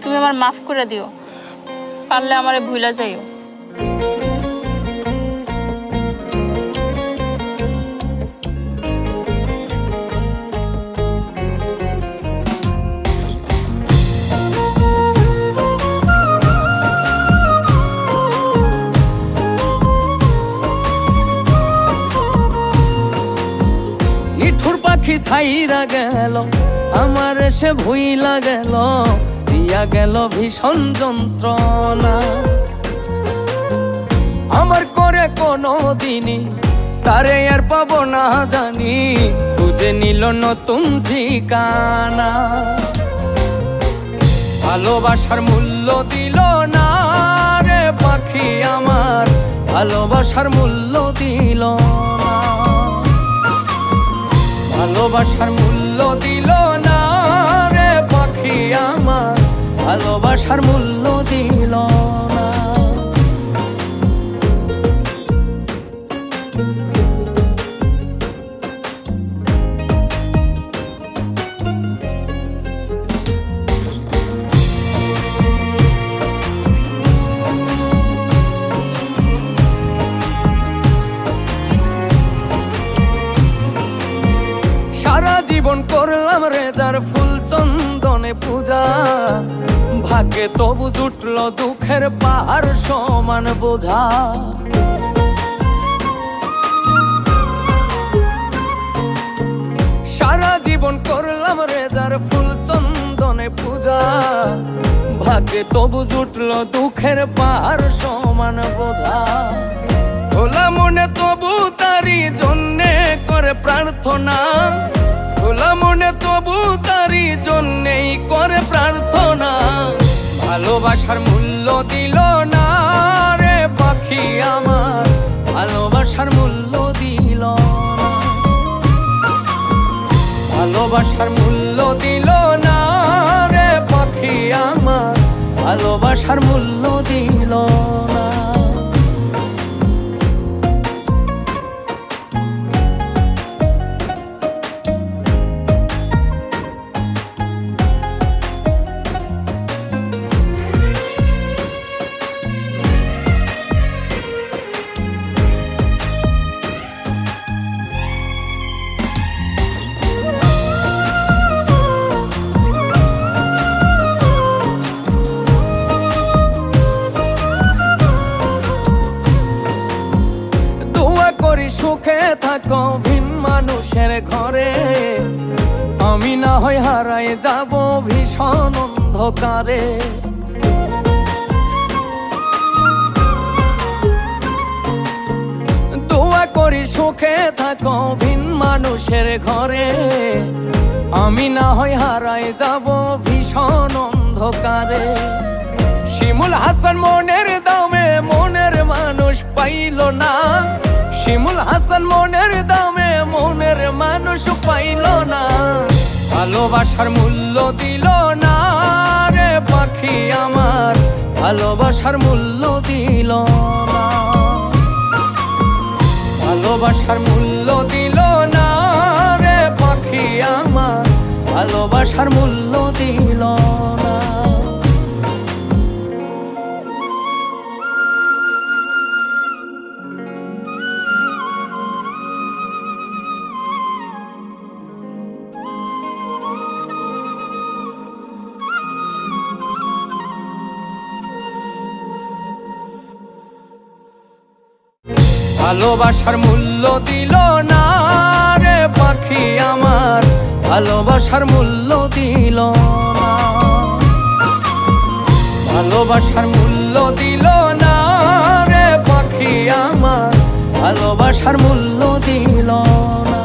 তুমি আমার মাফ করে দিও, পারলে আমারে ভুলা যাইও। নিঠুর পাখি ছাইরা গেল, আমার সে ভুইলা গেল, দিয়া গেল ভীষণ যন্ত্রণা। আমার করে কোনো দিনই তারে আর পাবো না জানি, খুঁজে নিল নতুন ঠিকানা। ভালোবাসার মূল্য দিল না রে পাখি আমার, ভালোবাসার মূল্য দিল না। ভালোবাসার মূল্য দিল না রে পাখি আমার, ভালোবাসার মূল্য দিল না। সারা জীবন করলাম রেজার ফুল চন্দনে পূজা, ভাগ্যে তবু জুটল দুঃখের পাহাড় সমান বোঝা। সারা জীবন করলাম রেজার ফুল চন্দনে পূজা, ভাগ্যে তবু জুটল দুঃখের পাহাড় সমান বোঝা। খোলা মনে তবু তারি জন্যে করে প্রার্থনা, খোলা মনে তবু তারি জন্যেই করে প্রার্থনা। ভালোবাসার মূল্য দিল না রে পাখি আমার, ভালোবাসার মূল্য দিল না। ভালোবাসার মূল্য দিল না রে পাখি আমার, ভালোবাসার মূল্য দিল না। সুখে থাকো ভিন মানুষের ঘরে, আমি না হয় হারায় যাব ভীষণ অন্ধকারে। দোয়া করি সুখে থাকো ভিন মানুষের ঘরে, আমি না হয় হারায় যাব ভীষণ অন্ধকারে। শিমুল হাসান মনের দামে মনের মানুষ পাইল না, শিমুল হাসান মনের দামে মনের মানুষ পাইল না। ভালোবাসার মূল্য দিল না রে পাখি আমার, ভালোবাসার মূল্য দিল না। ভালোবাসার মূল্য দিল না রে পাখি আমার, ভালোবাসার মূল্য দিল না। ভালোবাসার মূল্য দিল না রে পাখি আমার, ভালোবাসার মূল্য দিল না। ভালোবাসার মূল্য দিল না রে পাখি আমার, ভালোবাসার মূল্য দিল না।